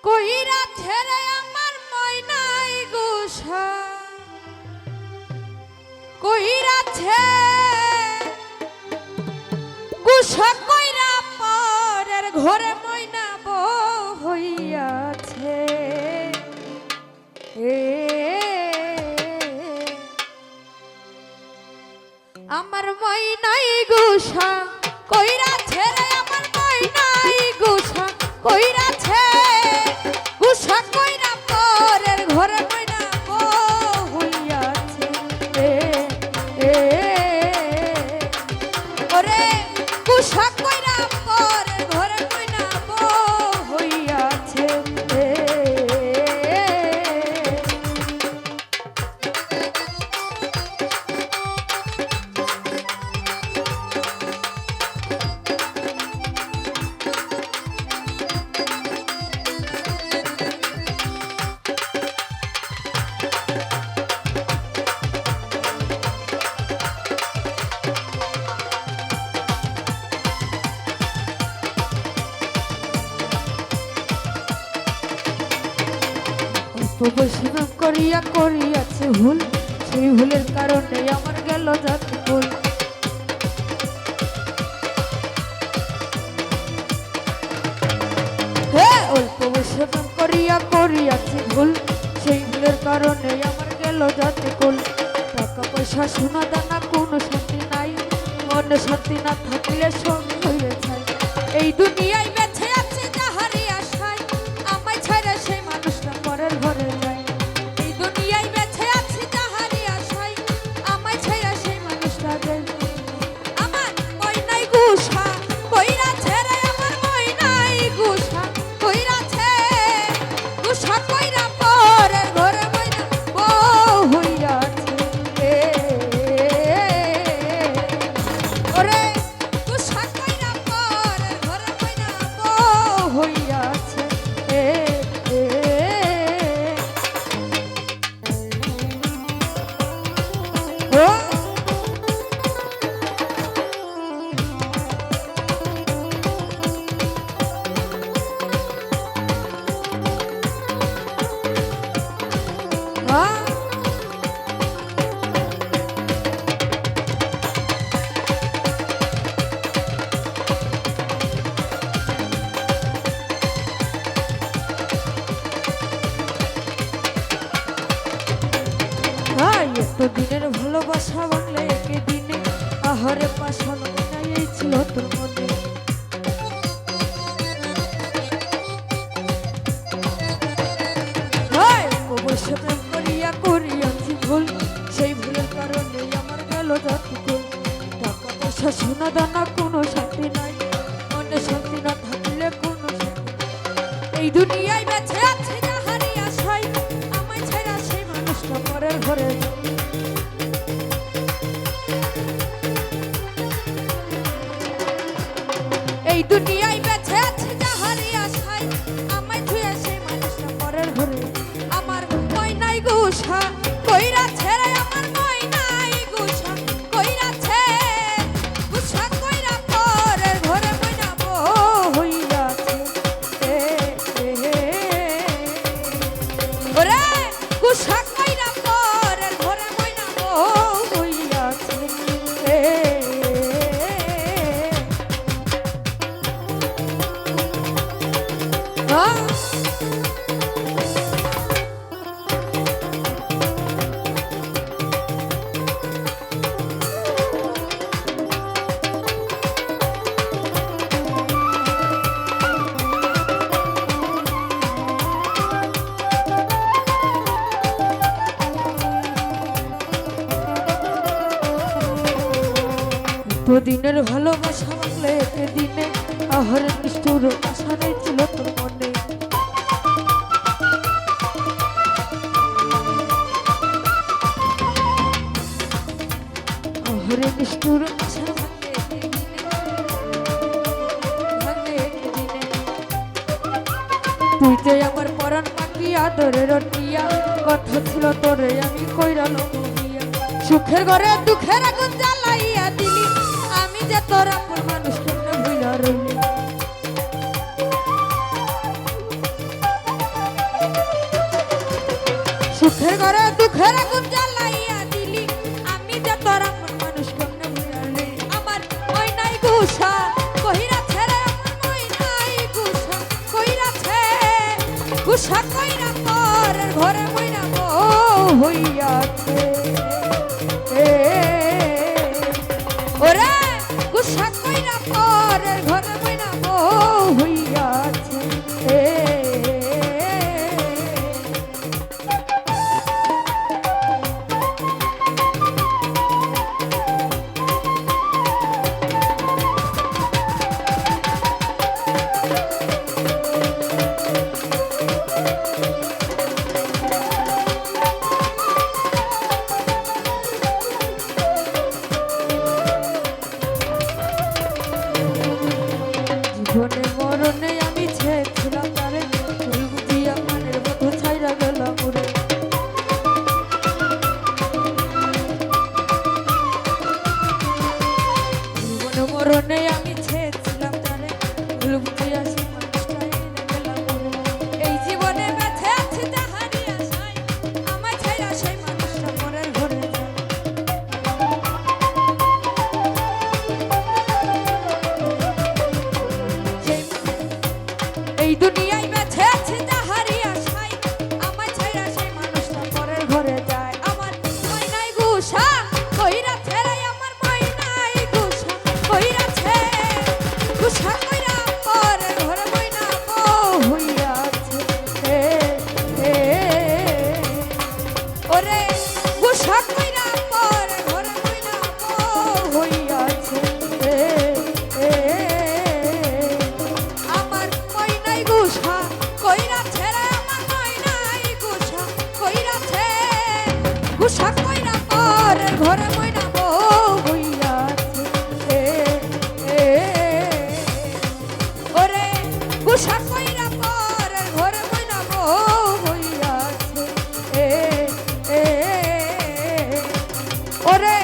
কইরা ছেড়ে আমার ময়নাই গুসা কইরাছে গুসা কইরা পরের ঘরে ময়না বউ হইয়াছে আমার ময়নাই গুসা কইরাছে রে আমার ময়নাই গুসা কইরাছে গুসা কইরা পরের ঘরে ময়না বউ হইয়াছে ওরে গুসা কইরা পরের ঘরে ময়না বউ হইয়াছে বৈষ্ণব করিয়া করিয়াছে ভুল সেই ভুলের কারণে আমার গেল যত ভুল অল্প বৈষ্ণব করিয়া করিয়াছে ভুল সেই ভুলের কারণে আমার গেল যত কুল টাকা পয়সা সোনা দানা কোনো শান্তি নাই মনে শান্তি না থাকলে সঙ্গে হয়ে যায় এই দুনিয়ায় বেঁচে আছে যাহারই আশায় আমায় ছাড়া সেই মানুষটা পরের ঘরে যায় এই দুনিয়ায় বেঁচে আছে যাহারই আশায় আমায় ছাড়া সেই মানুষটা যায় আমার ময়নাই গুসা কইরাছে রে আমার ময়নাই গুসা কইরাছে গুসা কইরা পরের ঘরে ময়না বউ হইয়াছে ওরে গুসা কইরা পরের ঘরে ময়না বউ হইয়াছে দিনের ভালোবাসা বাংলা একে দিনে আহারে পাশানো নাই এই ছিল তোর মনে অবশ্য প্রেম করিয়া করিয়াছি ভুল সেই ভুলের কারণে আমার গেল যত ভুল টাকা পয়সা সোনা দানা কোনো শান্তি নাই মনে শান্তি না থাকলে কোনো শান্তি এই দুনিয়ায় বেঁচে আছে যাহারই আশায় আমায় ছাড়া সেই মানুষটা পরের ঘরে এই দুনিয়ায় বেঁচে আছে যাহারই আশায় আমায় ছুঁয়ে সেই মানুষটা পরের ঘরে আমার ময়নাই গুসা কইরাছে রে আমার ময়নাই গুসা কইরাছে গুসা কইরা পরের ঘরে ময়না বউ হইয়াছে ওরে গুসা কইরা পরের ঘরে ময়না বউ হইয়াছে দিনের ভালোবাসা বাংলা একে দিনে আহারে নিষ্ঠুর আশা নেই ছিল তোর মনে আহারে নিষ্ঠুর আশা তুই যে আমার পরাণ পাখি আদরের টিয়া কথা ছিল তোরে আমি কইরাল সুখের ঘরে দুঃখের আগুন জ্বালাইয়া দিলি আমি যে তোর আপন মানুষ কেমনে ভুইলা রইলি জীবনের ঘরে দুঃখের আগুন জ্বালাইয়া দিলি আমি যে তোর আপন মানুষ কেমনে বুঝালি আমার ময়নাই গুসা কহিরাছে রে আমার ময়নাই গুসা কহিরাছে গুসা কইরা পরের ঘরে ময়না বউ হইয়াছে ওরে গুসা কইরা পরের ঘরে ময়না বউ হইয়াছে জীবনে মরণে আমি ছেছিলাম তারে ভুল বুঝিয়া মানের মতো ছাইরা গেলাম উড়ে জীবনে মরণে আমি ছেছিলাম তারে ভুল বুঝিয়া সেই মানুষটা এনে গেলাম উড়ে এই জীবনে বেঁচে আছি তাহারি আশায় আমায় ছাইরা সেই মানুষটা পরের ঘরে যায় এই দুনিয়ায় বেঁচে আছি তাহারি আশায় আমায় ছাইরা সেই মানুষটা পরের ঘরে যায় আমার ময়নাই গুসা কইরাছে রে আমার ময়নাই গুসা কইরাছে গুসা কইরা পরের ঘরে ময়না বউ হইয়াছে ওরে গুসা কইরা পরের ঘরে ময়না বউ হইয়াছে আমার ময়নাই গুসা কইরাছে রে আমার ময়নাই গুসা কইরাছে গুসা কইরা পরের ঘরে ময়না বউ হইয়াছে ওরে গুসা কইরা পরের ঘরে ময়না বউ হইয়াছে ওরে